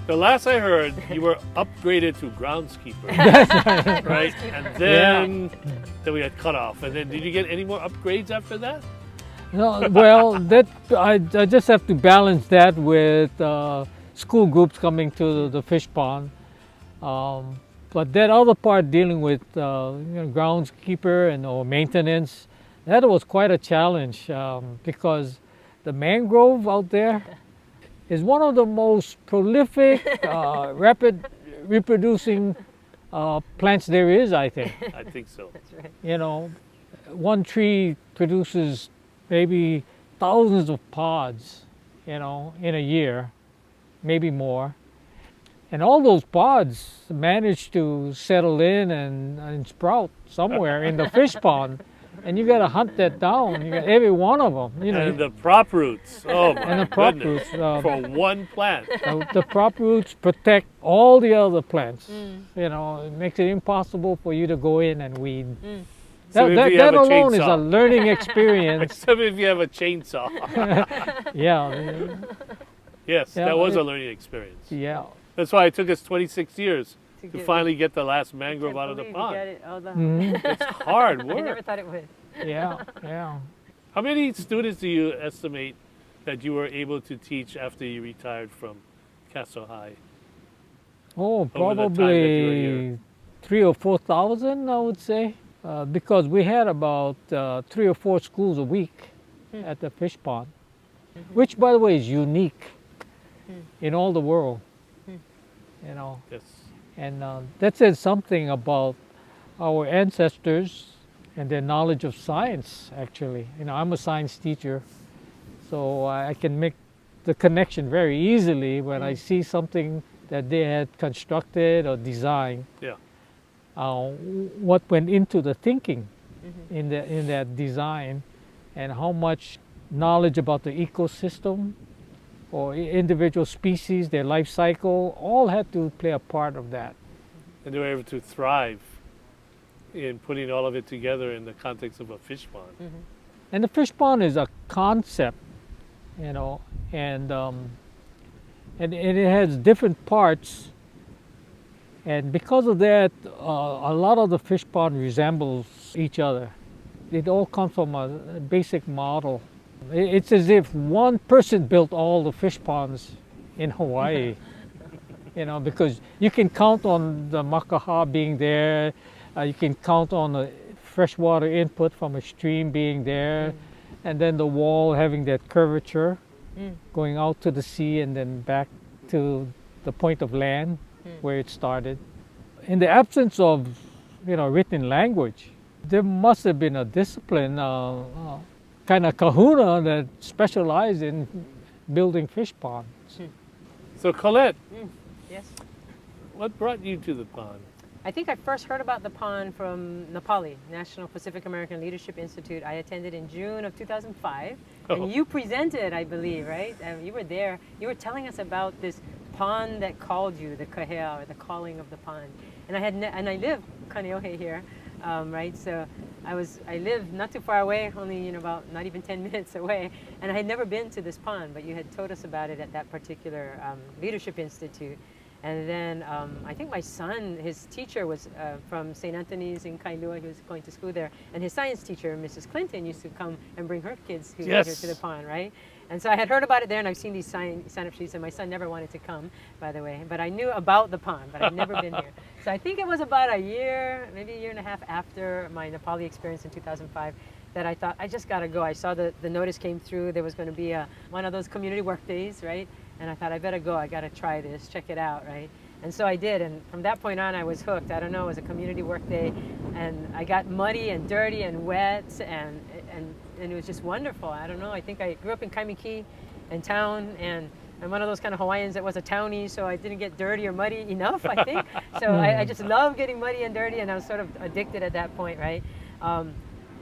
The last I heard, you were upgraded to groundskeeper, right? And then we got cut off. And then did you get any more upgrades after that? No, well, I just have to balance that with school groups coming to the fish pond. But that other part dealing with groundskeeper and or maintenance, that was quite a challenge because the mangrove out there is one of the most prolific, rapid reproducing plants there is, I think. I think so. That's right. You know, one tree produces maybe thousands of pods, in a year, maybe more. And all those pods manage to settle in and sprout somewhere in the fish pond. And you got to hunt that down. You got every one of them. And the prop roots. Oh my and the prop goodness. roots For one plant. the prop roots protect all the other plants. It makes it impossible for you to go in and weed. That alone is a learning experience. Except if you have a chainsaw. Yeah. Yes, that was a learning experience. Yeah. That's why it took us 26 years to finally get the last mangrove out of the pond. It's hard work. I never thought it would. Yeah. How many students do you estimate that you were able to teach after you retired from Castle High? Oh, Over the time that you were here? probably 3,000 or 4,000, I would say, because we had about 3 or 4 schools a week at the fish pond, which, by the way, is unique in all the world. Yes. And that says something about our ancestors and their knowledge of science, actually. I'm a science teacher, so I can make the connection very easily when I see something that they had constructed or designed. Yeah. What went into the thinking in that design, and how much knowledge about the ecosystem or individual species, their life cycle, all had to play a part of that. And they were able to thrive in putting all of it together in the context of a fish pond. And the fish pond is a concept, and it has different parts. And because of that, a lot of the fish pond resembles each other. It all comes from a basic model. It's as if one person built all the fish ponds in Hawaii, because you can count on the makaha being there, you can count on the freshwater input from a stream being there, and then the wall having that curvature going out to the sea and then back to the point of land where it started. In the absence of, written language, there must have been a discipline, kind of kahuna that specialized in building fish ponds. So Colette, Yes. what brought you to the pond? I think I first heard about the pond from Nepali, National Pacific American Leadership Institute. I attended in June of 2005, and you presented, I believe, right? You were there. You were telling us about this pond that called you, the kahea, or the calling of the pond. And I live Kaneohe here, right? So I live not too far away, only about not even 10 minutes away, and I had never been to this pond, but you had told us about it at that particular Leadership Institute. And then I think my son, his teacher was from St. Anthony's in Kailua. He was going to school there. And his science teacher, Mrs. Clinton, used to come and bring her kids who were here to the pond, right? And so I had heard about it there, and I've seen these sign-up sheets, and my son never wanted to come, by the way. But I knew about the pond, but I'd never been here. So I think it was about a year, maybe a year and a half after my Nepali experience in 2005, that I thought, I just got to go. I saw the notice came through. There was going to be one of those community work days, right? And I thought, I better go. I got to try this, check it out, right? And so I did, and from that point on, I was hooked. I don't know, it was a community work day, and I got muddy and dirty and wet, and it was just wonderful. I don't know, I think I grew up in Kaimiki, in town, and I'm one of those kind of Hawaiians that was a townie, so I didn't get dirty or muddy enough, I think. So I just love getting muddy and dirty, and I was sort of addicted at that point, right?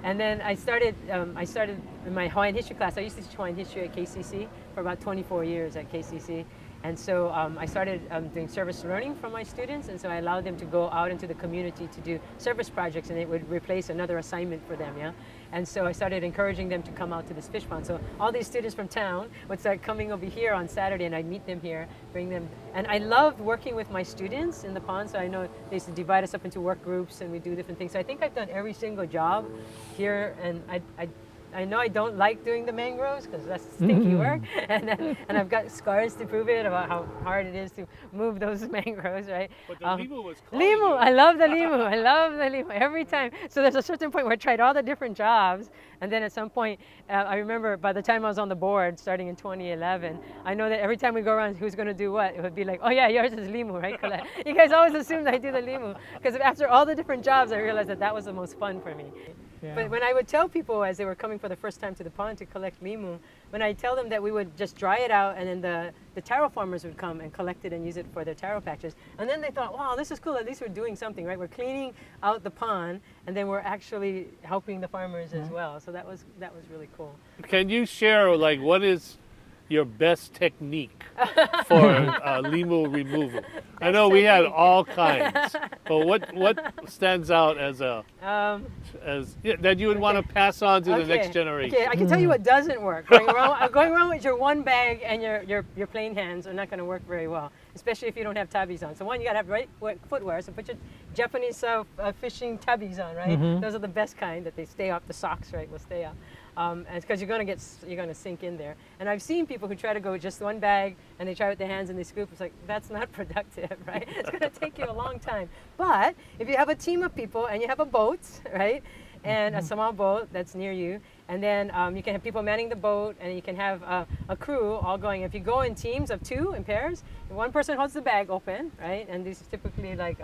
And then I started in my Hawaiian history class. I used to teach Hawaiian history at KCC for about 24 years at KCC. And so I started doing service learning for my students, and so I allowed them to go out into the community to do service projects, and it would replace another assignment for them, yeah? And so I started encouraging them to come out to this fish pond. So all these students from town would start coming over here on Saturday, and I'd meet them here, bring them. And I loved working with my students in the pond, so I know they used to divide us up into work groups, and we do different things. So I think I've done every single job here, and I know I don't like doing the mangroves because that's stinky work, and I've got scars to prove it about how hard it is to move those mangroves, right? But the limu was calling Limu, you. I love the limu. I love the limu every time. So there's a certain point where I tried all the different jobs, and then at some point, I remember by the time I was on the board, starting in 2011, I know that every time we go around, who's going to do what? It would be like, oh yeah, yours is limu, right, Colette? You guys always assumed I do the limu because after all the different jobs, I realized that that was the most fun for me. Yeah. But when I would tell people as they were coming for the first time to the pond to collect limu, when I tell them that we would just dry it out and then the taro farmers would come and collect it and use it for their taro patches. And then they thought, wow, this is cool. At least we're doing something, right? We're cleaning out the pond and then we're actually helping the farmers as well. So that was really cool. Can you share, like, what is your best technique for limu removal? I know we had all kinds, but what stands out as that you would want to pass on to the next generation? Okay, I can tell you what doesn't work. Going around with your one bag and your plain hands are not going to work very well, especially if you don't have tabis on. So one, you got to have right footwear. So put your Japanese fishing tabis on, right? Those are the best kind that they stay off. The socks, right, will stay off. And it's because you're going to sink in there. And I've seen people who try to go with just one bag and they try with their hands and they scoop. It's like, that's not productive, right? It's going to take you a long time. But if you have a team of people and you have a boat, right, and a small boat that's near you, and then you can have people manning the boat, and you can have a crew all going. If you go in teams of two, in pairs, one person holds the bag open, right? And these is typically like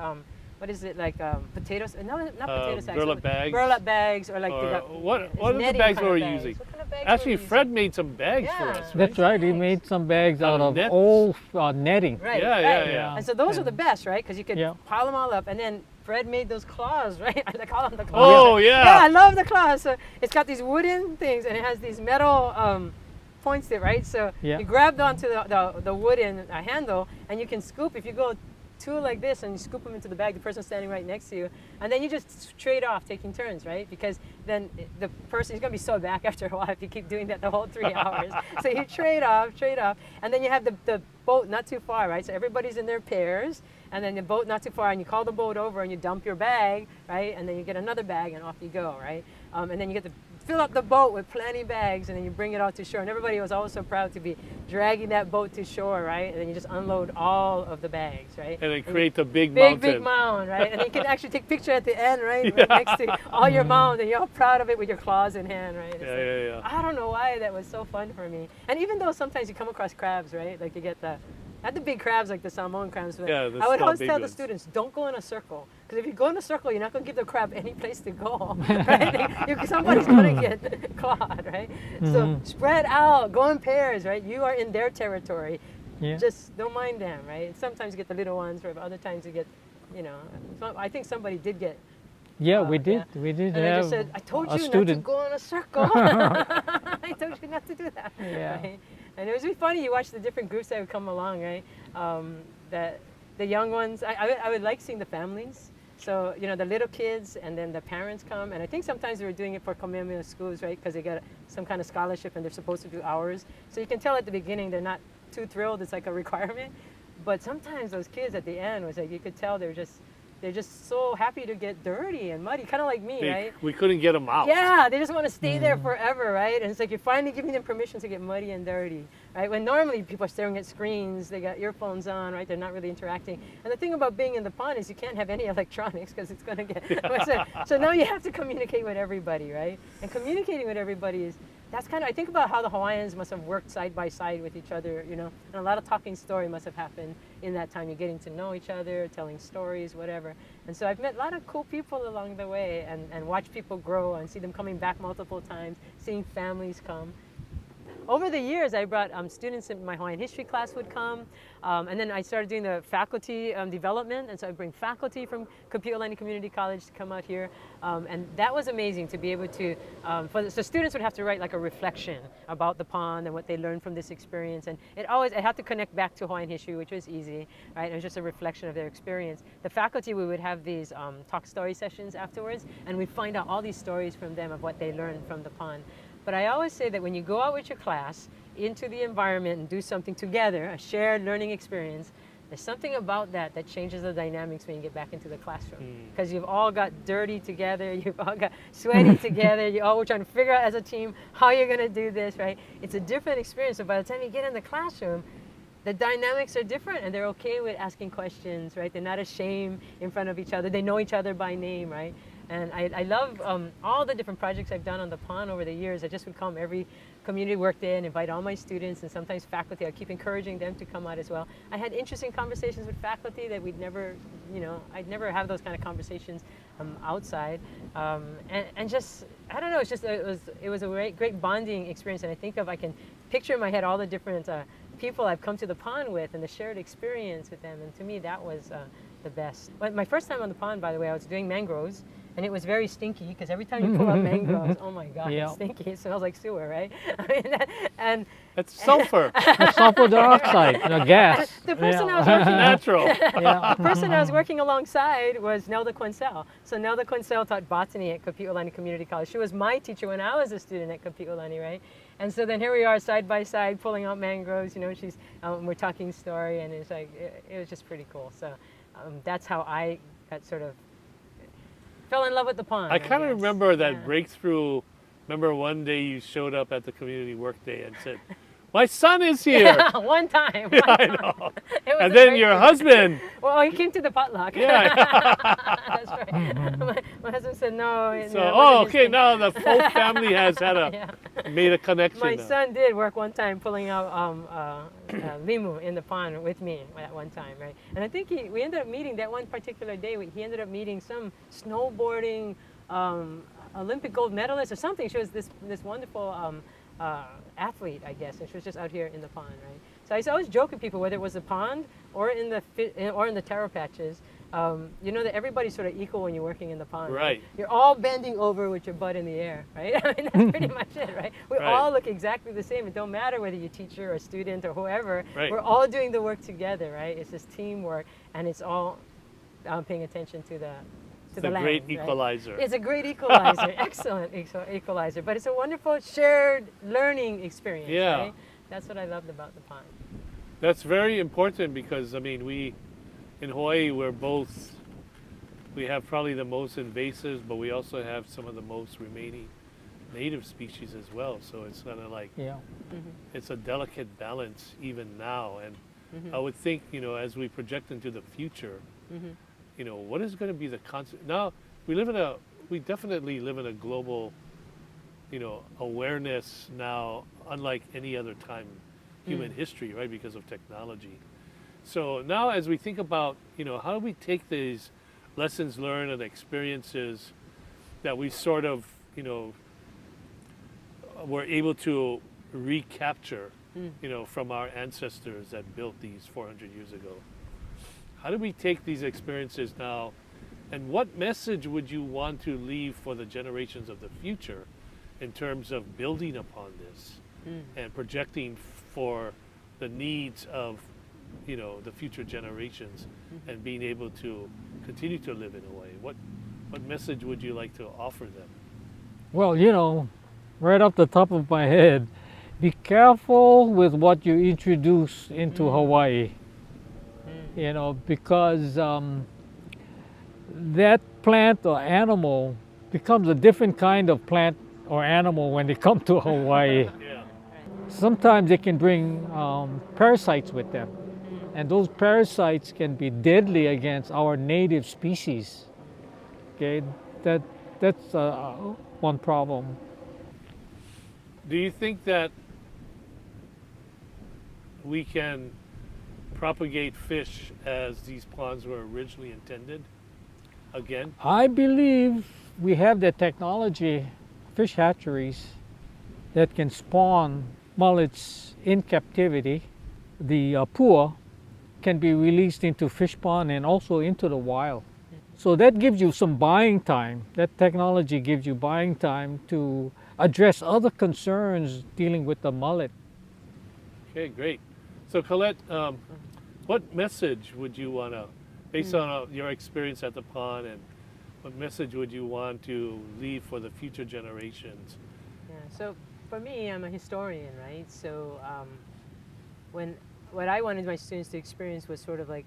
what is it, like potatoes? No, not potato sacks. Burlap bags. Burlap bags, or like what are the bags we were using? What kind of bags Actually, were we Fred made some bags for Yeah. us. Right? That's right. He made some bags out of nets? old netting. Right, Yeah, right. yeah, yeah. And so those are the best, right? Because you could Yeah. pile them all up, and then Fred made those claws, right? I call them the claws. Oh, yeah. Yeah, I love the claws. So it's got these wooden things, and it has these metal points there, right? So Yeah. you grabbed onto the wooden handle, and you can scoop. If you go two like this and you scoop them into the bag, the person standing right next to you, and then you just trade off taking turns, right? Because then the person is going to be so back after a while if you keep doing that the whole 3 hours. So you trade off, and then you have the boat not too far, right? So everybody's in their pairs, and then the boat not too far, and you call the boat over and you dump your bag, right? And then you get another bag and off you go, right? And then you get to fill up the boat with plenty of bags, and then you bring it out to shore. And everybody was always so proud to be dragging that boat to shore, right? And then you just unload all of the bags, right? And then create a big mountain. Big mound, right? And you can actually take a picture at the end, right? Right next to all your mound, and you're all proud of it with your claws in hand, right? It's Yeah. I don't know why that was so fun for me. And even though sometimes you come across crabs, right? Like you get not the big crabs like the salmon crabs, but Yeah, the I would small always big tell the ones. students, don't go in a circle. Because if you go in a circle, you're not going to give the crab any place to go, right? Somebody's going to get clawed, right? So spread out, go in pairs, right? You are in their territory. Yeah. Just don't mind them, right? Sometimes you get the little ones, right? But other times you get, I think somebody did get. Yeah, we did. We did And I have just said, I told a you not to student. go in a circle. I told you not to do that. Yeah. Right? And it was really funny. You watch the different groups that would come along, right? That the young ones, I would like seeing the families. So, the little kids and then the parents come. And I think sometimes they were doing it for Kamehameha schools, right? Because they got some kind of scholarship and they're supposed to do hours. So you can tell at the beginning they're not too thrilled. It's like a requirement. But sometimes those kids at the end was like, you could tell they're just so happy to get dirty and muddy, kind of like me, right? We couldn't get them out. Yeah, they just want to stay there forever, right? And it's like you're finally giving them permission to get muddy and dirty, right? When normally people are staring at screens, they got earphones on, right? They're not really interacting. And the thing about being in the pond is you can't have any electronics because it's going to get... So now you have to communicate with everybody, right? And communicating with everybody is... That's kind of, I think about how the Hawaiians must have worked side by side with each other, and a lot of talking story must have happened in that time. You're getting to know each other, telling stories, whatever. And so I've met a lot of cool people along the way and watched people grow and see them coming back multiple times, seeing families come. over the years, I brought students in my Hawaiian history class would come, and then I started doing the faculty development, and so I bring faculty from Ōlelo Community College to come out here, and that was amazing to be able to, so students would have to write like a reflection about the pond and what they learned from this experience, and it had to connect back to Hawaiian history, which was easy, right? It was just a reflection of their experience. The faculty, we would have these talk story sessions afterwards, and we'd find out all these stories from them of what they learned from the pond. But I always say that when you go out with your class into the environment and do something together, a shared learning experience, there's something about that that changes the dynamics when you get back into the classroom. Because you've all got dirty together, you've all got sweaty together, you all were trying to figure out as a team how you're going to do this, right? It's a different experience. So by the time you get in the classroom, the dynamics are different, and they're okay with asking questions, right? They're not ashamed in front of each other. They know each other by name, right? And I love all the different projects I've done on the pond over the years. I just would come every community work day and invite all my students, and sometimes faculty. I keep encouraging them to come out as well. I had interesting conversations with faculty that we'd never, I'd never have those kind of conversations outside. And just, I don't know, it was a great bonding experience. And I can picture in my head all the different people I've come to the pond with and the shared experience with them. And to me, that was the best. But my first time on the pond, by the way, I was doing mangroves. And it was very stinky because every time you pull up mangroves, oh my God, it's stinky. It smells like sewer, right? And That's sulfur. That's sulfur dioxide, gas. The person I was working Natural. The person I was working alongside was Nelda Quincell. So Nelda Quincell taught botany at Ōlelo Community College. She was my teacher when I was a student at Ōlelo, right? And so then here we are side by side pulling out mangroves. She's we're talking story, and it's like it was just pretty cool. So that's how I got sort of fell in love with the pond. I kind of remember that breakthrough. Remember one day you showed up at the community work day and said, "My son is here." One time. Yeah, I know. And then your husband. Well, he came to the potluck. Yeah. That's right. My husband said no. So, okay, now the whole family has had made a connection. My now. son did work one time pulling out limu in the pond with me at one time, right? And I think we ended up meeting that one particular day. He ended up meeting some snowboarding Olympic gold medalist or something. She was this wonderful athlete, I guess, and she was just out here in the pond, right? So I used to always joke with people, whether it was the pond or in the taro patches, that everybody's sort of equal when you're working in the pond. Right. You're all bending over with your butt in the air, right? I mean, that's pretty much it, right? We all look exactly the same. It don't matter whether you're a teacher or a student or whoever. Right. We're all doing the work together, right? It's this teamwork, and it's all paying attention to the It's a great equalizer. It's a great equalizer, excellent equalizer. But it's a wonderful shared learning experience. Yeah. Right? That's what I loved about the pond. That's very important because, I mean, in Hawaii, we have probably the most invasives, but we also have some of the most remaining native species as well. So it's kind of like, it's a delicate balance even now. And I would think, as we project into the future, what is going to be the concept? Now, we definitely live in a global, awareness now, unlike any other time in human history, right, because of technology. So now as we think about, how do we take these lessons learned and experiences that we sort of, were able to recapture, from our ancestors that built these 400 years ago. How do we take these experiences now, and what message would you want to leave for the generations of the future in terms of building upon this and projecting for the needs of, the future generations and being able to continue to live in Hawaii? What message would you like to offer them? Well, right off the top of my head, be careful with what you introduce into Hawaii. Because that plant or animal becomes a different kind of plant or animal when they come to Hawaii. Sometimes they can bring parasites with them, and those parasites can be deadly against our native species. Okay, that's one problem. Do you think that we can propagate fish as these ponds were originally intended again? I believe we have the technology, fish hatcheries, that can spawn mullets in captivity, the pua can be released into fish pond and also into the wild. So that gives you some buying time. That technology gives you buying time to address other concerns dealing with the mullet. Okay, great. So Colette, what message would you want to, based on your experience at the pond, and what message would you want to leave for the future generations? Yeah, so for me, I'm a historian, right? So what I wanted my students to experience was sort of like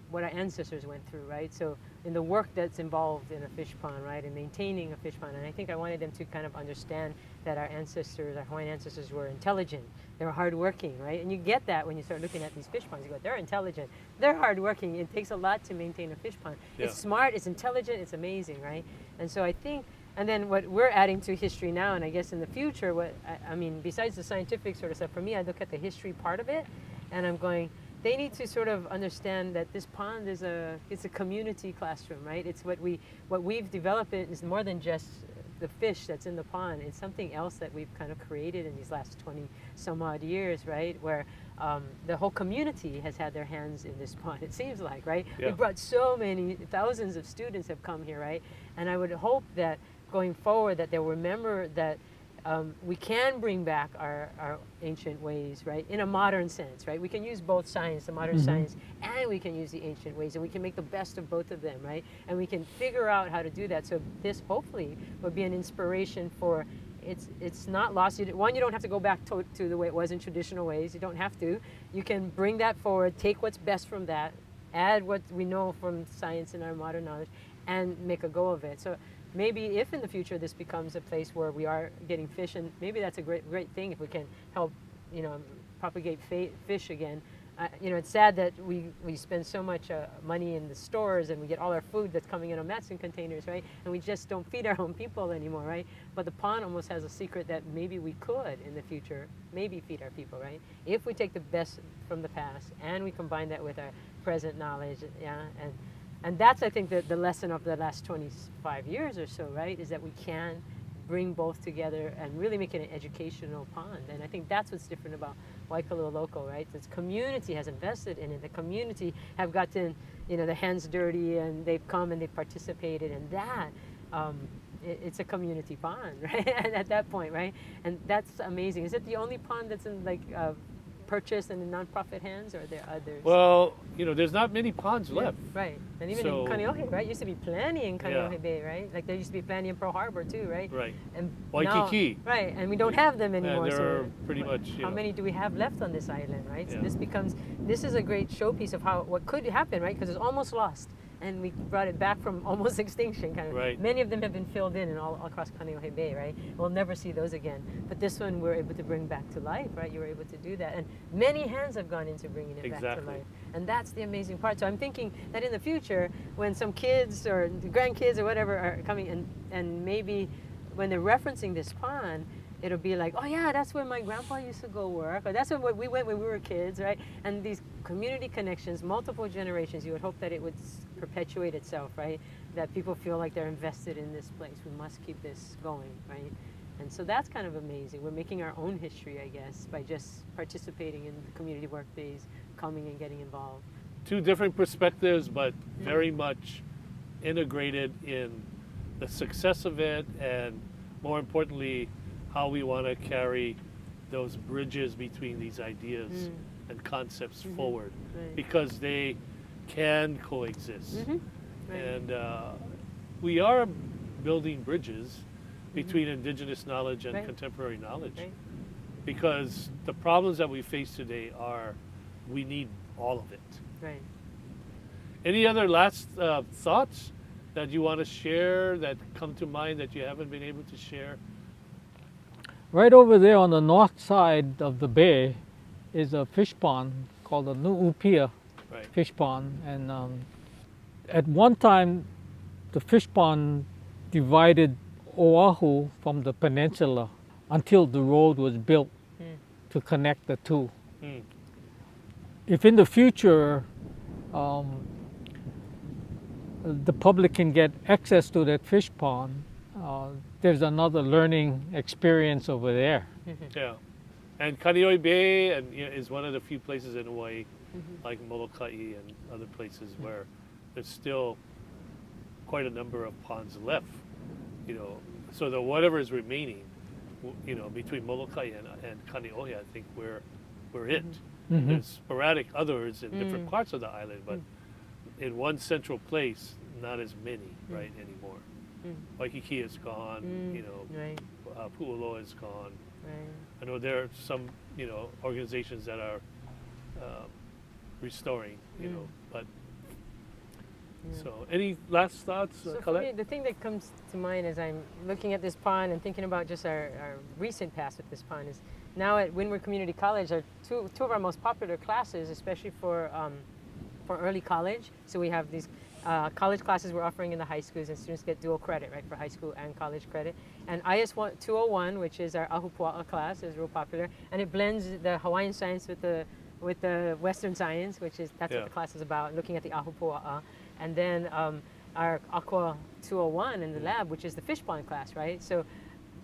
what our ancestors went through, right? So in the work that's involved in a fish pond, right, and maintaining a fish pond, and I think I wanted them to kind of understand that our ancestors, our Hawaiian ancestors, were intelligent, they were hardworking, right? And you get that when you start looking at these fish ponds. You go, they're intelligent, they're hardworking. It takes a lot to maintain a fish pond. Yeah. It's smart, it's intelligent, it's amazing, right? And so I think, and then what we're adding to history now, and I guess in the future, what I mean, besides the scientific sort of stuff, for me, I look at the history part of it, and I'm going, they need to sort of understand that this pond is it's a community classroom, right? It's what we've developed. It is more than just the fish that's in the pond. It's something else that we've kind of created in these last 20 some odd years, right? Where the whole community has had their hands in this pond, it seems like, right? Yeah. We brought so many, thousands of students have come here, right? And I would hope that going forward that they'll remember that we can bring back our ancient ways, right, in a modern sense, right? We can use both science, the modern science, and we can use the ancient ways, and we can make the best of both of them, right? And we can figure out how to do that. So this hopefully will be an inspiration for, it's not lost. One, you don't have to go back to the way it was in traditional ways. You don't have to. You can bring that forward, take what's best from that, add what we know from science and our modern knowledge, and make a go of it. So maybe if in the future this becomes a place where we are getting fish, and maybe that's a great thing if we can help, propagate fish again. It's sad that we spend so much money in the stores, and we get all our food that's coming in on Matson containers, right? And we just don't feed our own people anymore, right? But the pond almost has a secret that maybe we could in the future, maybe feed our people, right? If we take the best from the past and we combine that with our present knowledge, and that's, I think, the lesson of the last 25 years or so, right, is that we can bring both together and really make it an educational pond. And I think that's what's different about Waikalua Loko, right? This community has invested in it. The community have gotten, their hands dirty, and they've come and they've participated, and that, it's a community pond, right? At that point, right? And that's amazing. Is it the only pond that's in, purchased in the nonprofit hands, or are there others? Well, there's not many ponds left. Right, and even in Kaneohe, right? Used to be plenty in Kaneohe Bay, right? Like there used to be plenty in Pearl Harbor too, right? Right. And Waikiki. Now, right, and we don't have them anymore. And they're pretty much. How many do we have left on this island, right? Yeah. So this is a great showpiece of what could happen, right? Because it's almost lost, and we brought it back from almost extinction, kind of. Right. Many of them have been filled in all across Kaneohe Bay, right? We'll never see those again. But this one we're able to bring back to life, right? You were able to do that, and many hands have gone into bringing it back to life, and that's the amazing part. So I'm thinking that in the future, when some kids or grandkids or whatever are coming, and maybe when they're referencing this pond, it'll be like, oh yeah, that's where my grandpa used to go work, or that's where we went when we were kids, right? And these community connections, multiple generations, you would hope that it would perpetuate itself, right? That people feel like they're invested in this place. We must keep this going, right? And so that's kind of amazing. We're making our own history, I guess, by just participating in the community work days, coming and getting involved. Two different perspectives, but very much integrated in the success of it, and more importantly, how we want to carry those bridges between these ideas and concepts forward, because they can coexist. And we are building bridges between indigenous knowledge and contemporary knowledge, because the problems that we face today we need all of it. Right. Any other last thoughts that you want to share that come to mind that you haven't been able to share? Right over there on the north side of the bay is a fish pond called the Nu'upia fish pond. And at one time, the fish pond divided Oahu from the peninsula until the road was built to connect the two. If in the future the public can get access to that fish pond, there's another learning experience over there. Yeah. And Kaneohe Bay is one of the few places in Hawaii, like Molokai and other places where there's still quite a number of ponds left. So the whatever is remaining, between Molokai and Kaneohe, I think we're it. There's sporadic others in different parts of the island, but in one central place, not as many right anymore. Waikiki is gone. Right. Pu'uloa is gone. Right. I know there are some organizations that are restoring. But so any last thoughts, So for Colette? me, the thing that comes to mind as I'm looking at this pond and thinking about just our recent past with this pond is now at Windward Community College are two of our most popular classes, especially for early college. So we have these college classes we're offering in the high schools, and students get dual credit, right, for high school and college credit. And IS 201, which is our Ahupua'a class, is real popular, and it blends the Hawaiian science with the Western science, that's what the class is about, looking at the Ahupua'a. And then our Aqua 201 in the lab, which is the fish pond class, right? So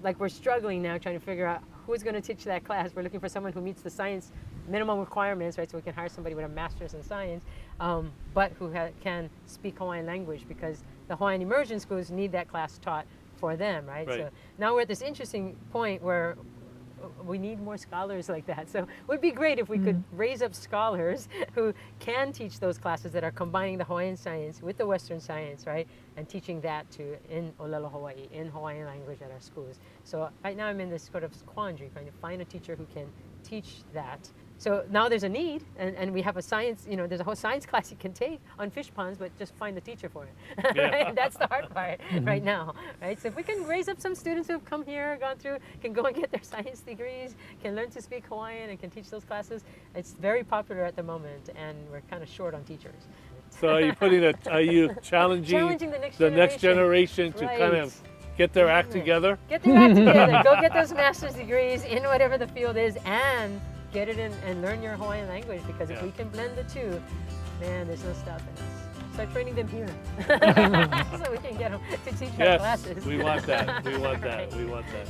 like we're struggling now trying to figure out who's going to teach that class. We're looking for someone who meets the science minimum requirements, right? So we can hire somebody with a master's in science, but who can speak Hawaiian language, because the Hawaiian immersion schools need that class taught for them, right? So now we're at this interesting point where we need more scholars like that. So it would be great if we could raise up scholars who can teach those classes that are combining the Hawaiian science with the Western science, right? And teaching that in ʻŌlelo Hawaii, in Hawaiian language at our schools. So right now I'm in this sort of quandary, trying to find a teacher who can teach that. So now there's a need, and we have a science, there's a whole science class you can take on fish ponds, but just find the teacher for it. Right? That's the hard part right now, right? So if we can raise up some students who have come here, gone through, can go and get their science degrees, can learn to speak Hawaiian and can teach those classes, it's very popular at the moment, and we're kind of short on teachers. So are you challenging the next generation to kind of get their act together? Get their act together. Go get those master's degrees in whatever the field is, and get it in and learn your Hawaiian language, because if we can blend the two, man, there's no stopping us. Start training them here so we can get them to teach our classes. We want that. We want that. We want that.